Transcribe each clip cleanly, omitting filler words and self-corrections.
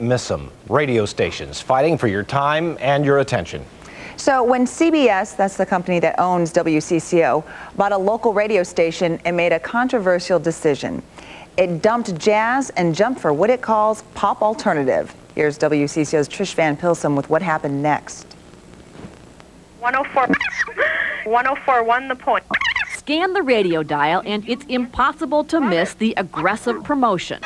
Miss them. Radio stations fighting for your time and your attention. So when CBS, that's the company that owns WCCO, bought a local radio station and made a controversial decision. It dumped jazz and jumped for what it calls pop alternative. Here's WCCO's Trish Van Pilsen with what happened next. 104.1 The Point. Scan the radio dial and it's impossible to miss the aggressive promotion.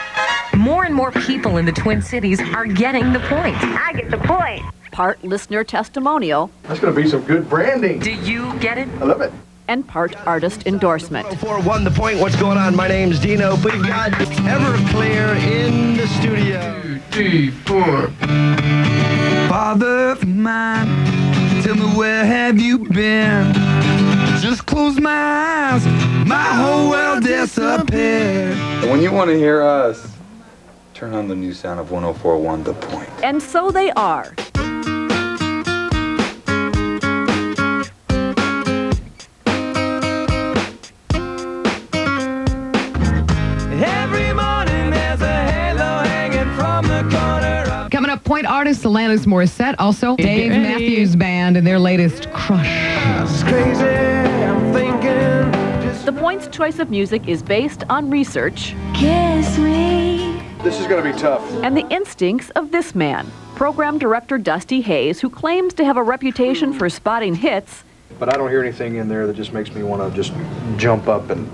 More and more people in the Twin Cities are getting the point. I get the point. Part listener testimonial. That's going to be some good branding. Do you get it? I love it. And part artist endorsement. 104.1 The Point. What's going on? My name's Dino. We've got Everclear in the studio. 2, 3, 4. Father of mine, tell me where have you been? Just close my eyes, my whole world disappeared. When you want to hear us, turn on the new sound of 104.1 The Point. And so they are. Every morning there's a halo hanging from the corner. Coming up, Point artist Alanis Morissette, also Dave Matthews Band and their latest Crush. It's crazy, I'm thinking. The Point's choice of music is based on research. Kiss me. This is going to be tough. And the instincts of this man, program director Dusty Hayes, who claims to have a reputation for spotting hits. But I don't hear anything in there that just makes me want to just jump up and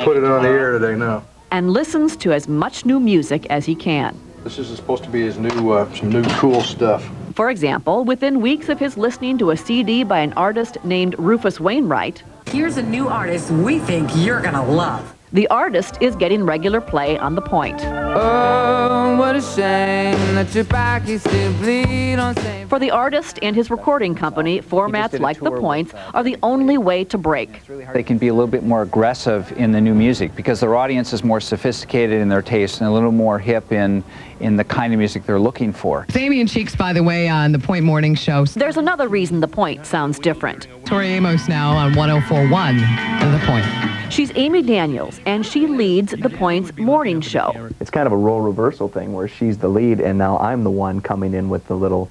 put it on the air today, no. And listens to as much new music as he can. This is supposed to be his new, some new cool stuff. For example, within weeks of his listening to a CD by an artist named Rufus Wainwright, Here's a new artist we think you're gonna love. the artist is getting regular play on The Point. Oh, what a shame that your back is still bleed on same. For the artist and his recording company, formats like The Point's are the only way to break. They can be a little bit more aggressive in the new music because their audience is more sophisticated in their taste and a little more hip in the kind of music they're looking for. It's Amy and Cheeks, by the way, on the Point Morning Show. There's another reason The Point sounds different. Tori Amos now on 104.1 The Point. She's Amy Daniels, and she leads The Point's morning show. It's kind of a role reversal thing where she's the lead and now I'm the one coming in with the little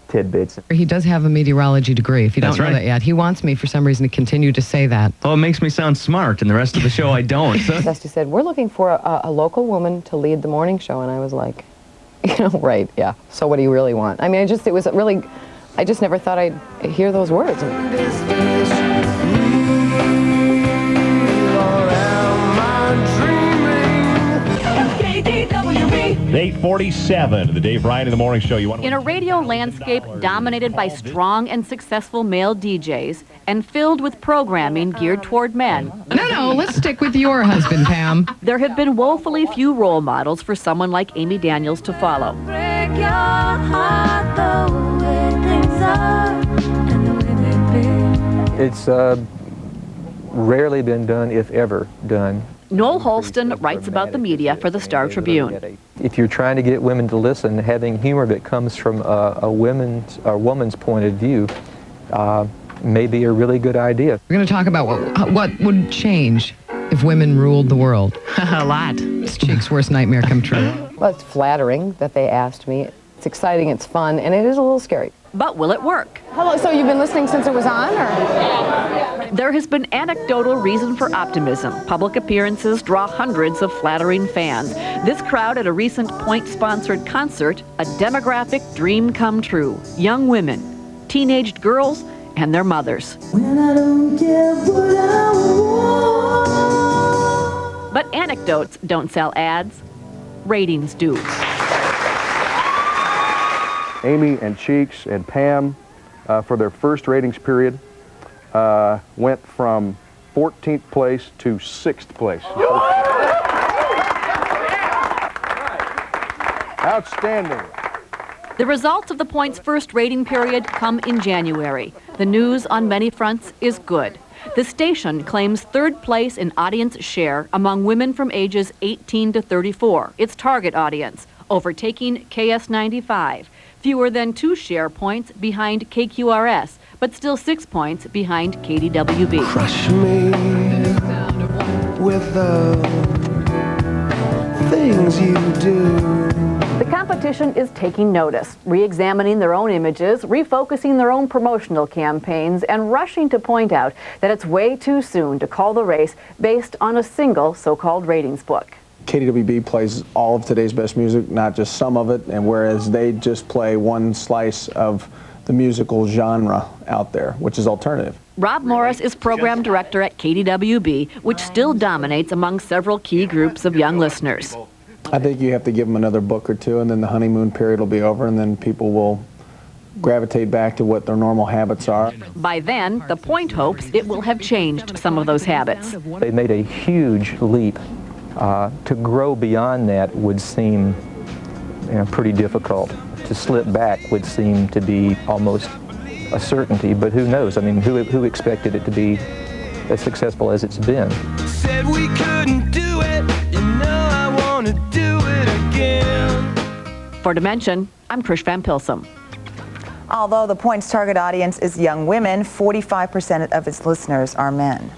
tidbits. He does have a meteorology degree, if you don't know that yet. He wants me, for some reason, to continue to say that. Oh, it makes me sound smart, and the rest of the show I don't. Dusty said, we're looking for a local woman to lead the morning show, and I was like, right, yeah. So what do you really want? I mean, I just never thought I'd hear those words. 8:47, the Dave Ryan in the Morning Show. In a radio landscape dominated by strong and successful male DJs and filled with programming geared toward men. No, let's stick with your husband, Pam. There have been woefully few role models for someone like Amy Daniels to follow. Break your heart the way things are and the way they've been. It's rarely been done, if ever done. Noel Holston writes about the media for the Star Tribune. If you're trying to get women to listen, having humor that comes from a woman's point of view may be a really good idea. We're going to talk about what would change if women ruled the world. A lot. It's Cheeks' worst nightmare come true. Well, it's flattering that they asked me. It's exciting, it's fun, and it is a little scary. But will it work? Hello, so you've been listening since it was on, or? There has been anecdotal reason for optimism. Public appearances draw hundreds of flattering fans. This crowd at a recent Point-sponsored concert, a demographic dream come true. Young women, teenaged girls, and their mothers. When I don't get what I want. But anecdotes don't sell ads. Ratings do. Amy and Cheeks and Pam, for their first ratings period, went from 14th place to 6th place. Outstanding. The results of The Point's first rating period come in January. The news on many fronts is good. The station claims third place in audience share among women from ages 18 to 34, its target audience, overtaking KS95. Fewer than 2 share points behind KQRS, but still 6 points behind KDWB. Crush me with the things you do. The The competition is taking notice, re-examining their own images, refocusing their own promotional campaigns, and rushing to point out that it's way too soon to call the race based on a single so-called ratings book. KDWB plays all of today's best music, not just some of it, and whereas they just play one slice of the musical genre out there, which is alternative. Rob Morris is program director at KDWB, which still dominates among several key groups of young listeners. I think you have to give them another book or two, and then the honeymoon period will be over, and then people will gravitate back to what their normal habits are. By then, the Point hopes it will have changed some of those habits. They made a huge leap. To grow beyond that would seem pretty difficult. To slip back would seem to be almost a certainty, but who knows? I mean, who expected it to be as successful as it's been? Said we couldn't do it, you know I want to do it again. For Dimension, I'm Trish Van Pilsum. Although the Point's target audience is young women, 45% of its listeners are men.